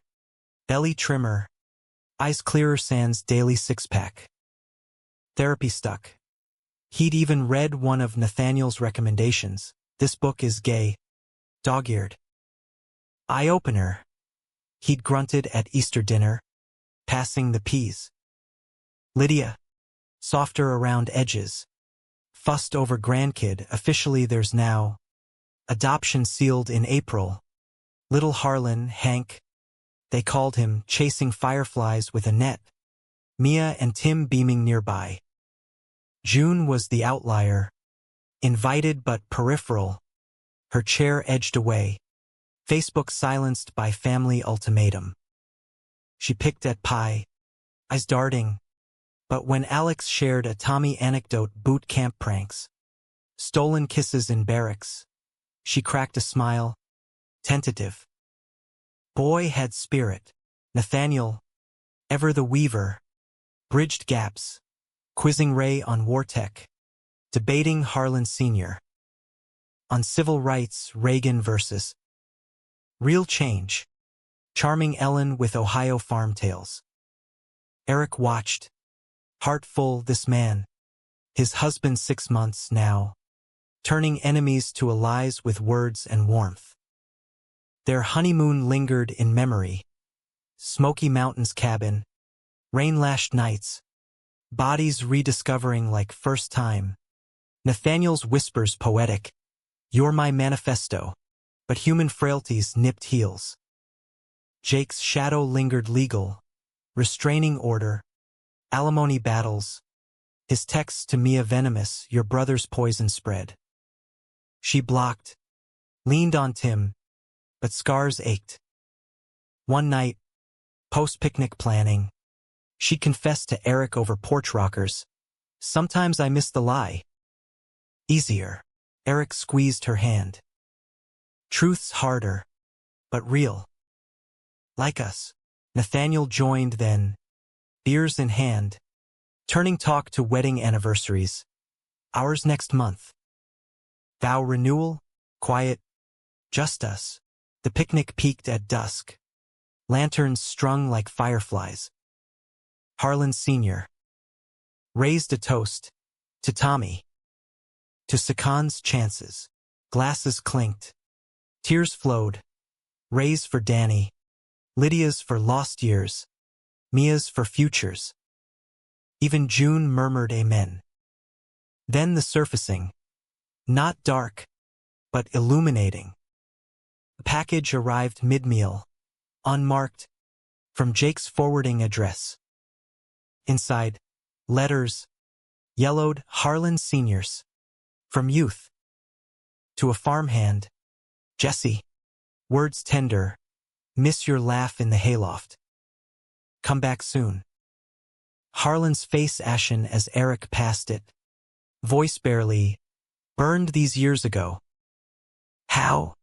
Speaker 1: belly trimmer, eyes clearer sans daily six-pack. Therapy stuck. He'd even read one of Nathaniel's recommendations. This book is gay, dog-eared. Eye-opener, he'd grunted at Easter dinner, passing the peas. Lydia, softer around edges, fussed over grandkid. Officially there's now adoption sealed in April. Little Harlan, Hank, they called him, chasing fireflies with a net. Mia and Tim beaming nearby. June was the outlier, invited but peripheral, her chair edged away, Facebook silenced by family ultimatum. She picked at pie, eyes darting, but when Alex shared a Tommy anecdote, boot camp pranks, stolen kisses in barracks, she cracked a smile, tentative. Boy had spirit. Nathaniel, ever the weaver, bridged gaps, quizzing Ray on war tech, debating Harlan Sr. On civil rights, Reagan versus real change, charming Ellen with Ohio farm tales. Eric watched, heart full. This man, his husband 6 months now, turning enemies to allies with words and warmth. Their honeymoon lingered in memory. Smoky Mountains cabin, rain-lashed nights, bodies rediscovering like first time. Nathaniel's whispers poetic, you're my manifesto, but human frailties nipped heels. Jake's shadow lingered legal, restraining order, alimony battles, his texts to Mia venomous, your brother's poison spread. She blocked, leaned on Tim, but scars ached. One night, post-picnic planning, she confessed to Eric over porch rockers, sometimes I miss the lie. Easier. Eric squeezed her hand. Truth's harder, but real. Like us. Nathaniel joined then, beers in hand, turning talk to wedding anniversaries. Ours next month. Vow renewal, quiet, just us. The picnic peaked at dusk. Lanterns strung like fireflies. Harlan Sr. raised a toast to Tommy. To Sakan's chances. Glasses clinked. Tears flowed. Ray's for Danny. Lydia's for lost years. Mia's for futures. Even June murmured amen. Then the surfacing. Not dark, but illuminating. A package arrived mid-meal, unmarked, from Jake's forwarding address. Inside, letters, yellowed Harlan Sr.'s. From youth. To a farmhand, Jesse. Words tender, miss your laugh in the hayloft. Come back soon. Harlan's face ashen as Eric passed it. Voice barely, burned these years ago. How?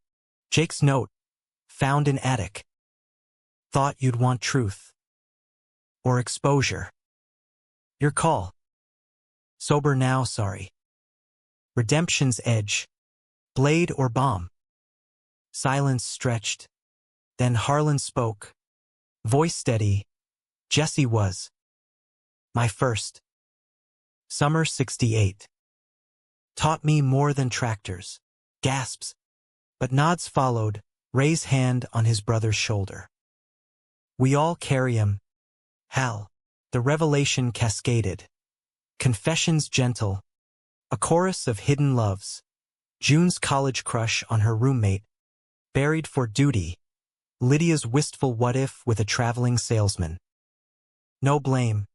Speaker 1: Jake's note, found in attic. Thought you'd want truth. Or exposure. Your call. Sober now, sorry. Redemption's edge. Blade or bomb. Silence stretched. Then Harlan spoke. Voice steady. Jesse was my first. Summer 68. Taught me more than tractors. Gasps. But nods followed, Ray's hand on his brother's shoulder. We all carry him. Hal. The revelation cascaded. Confessions gentle. A chorus of hidden loves. June's college crush on her roommate, buried for duty, Lydia's wistful what-if with a traveling salesman. No blame,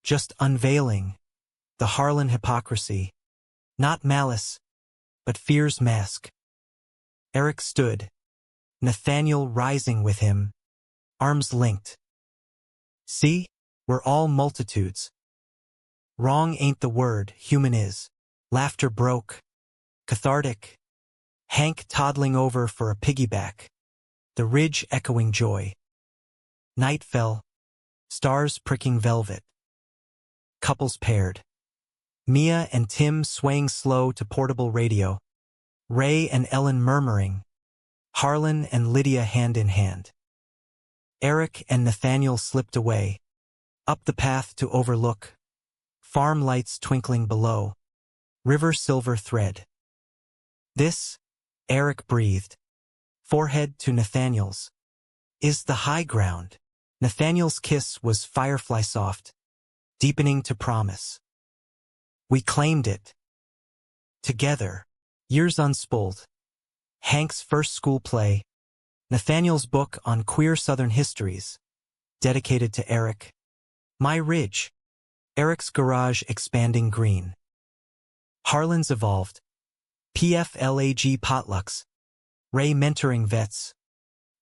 Speaker 1: just unveiling the Harlan hypocrisy, not malice, but fear's mask. Eric stood, Nathaniel rising with him, arms linked. See, we're all multitudes. Wrong ain't the word, human is. Laughter broke, cathartic. Hank toddling over for a piggyback. The ridge echoing joy. Night fell, stars pricking velvet. Couples paired. Mia and Tim swaying slow to portable radio. Ray and Ellen murmuring. Harlan and Lydia hand in hand. Eric and Nathaniel slipped away, up the path to overlook. Farm lights twinkling below. River silver thread. This, Eric breathed, forehead to Nathaniel's, is the high ground. Nathaniel's kiss was firefly soft, deepening to promise. We claimed it. Together, years unspooled. Hank's first school play, Nathaniel's book on queer Southern histories, dedicated to Eric. My Ridge, Eric's garage expanding green. Harlan's evolved. PFLAG potlucks. Ray mentoring vets.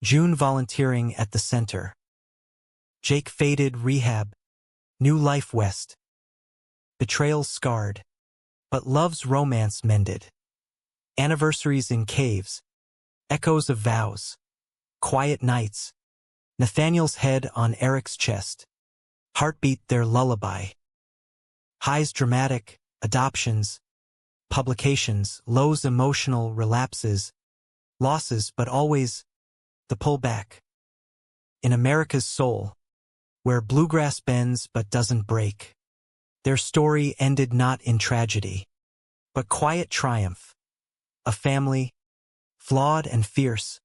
Speaker 1: June volunteering at the center. Jake faded rehab. New life west. Betrayal scarred. But love's romance mended. Anniversaries in caves. Echoes of vows. Quiet nights. Nathaniel's head on Eric's chest. Heartbeat their lullaby. Highs dramatic, adoptions, publications, lows emotional relapses, losses but always the pullback. In America's soul, where bluegrass bends but doesn't break, their story ended not in tragedy, but quiet triumph. A family, flawed and fierce,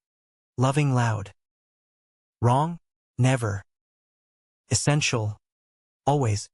Speaker 1: loving loud. Wrong? Never. Essential? Always.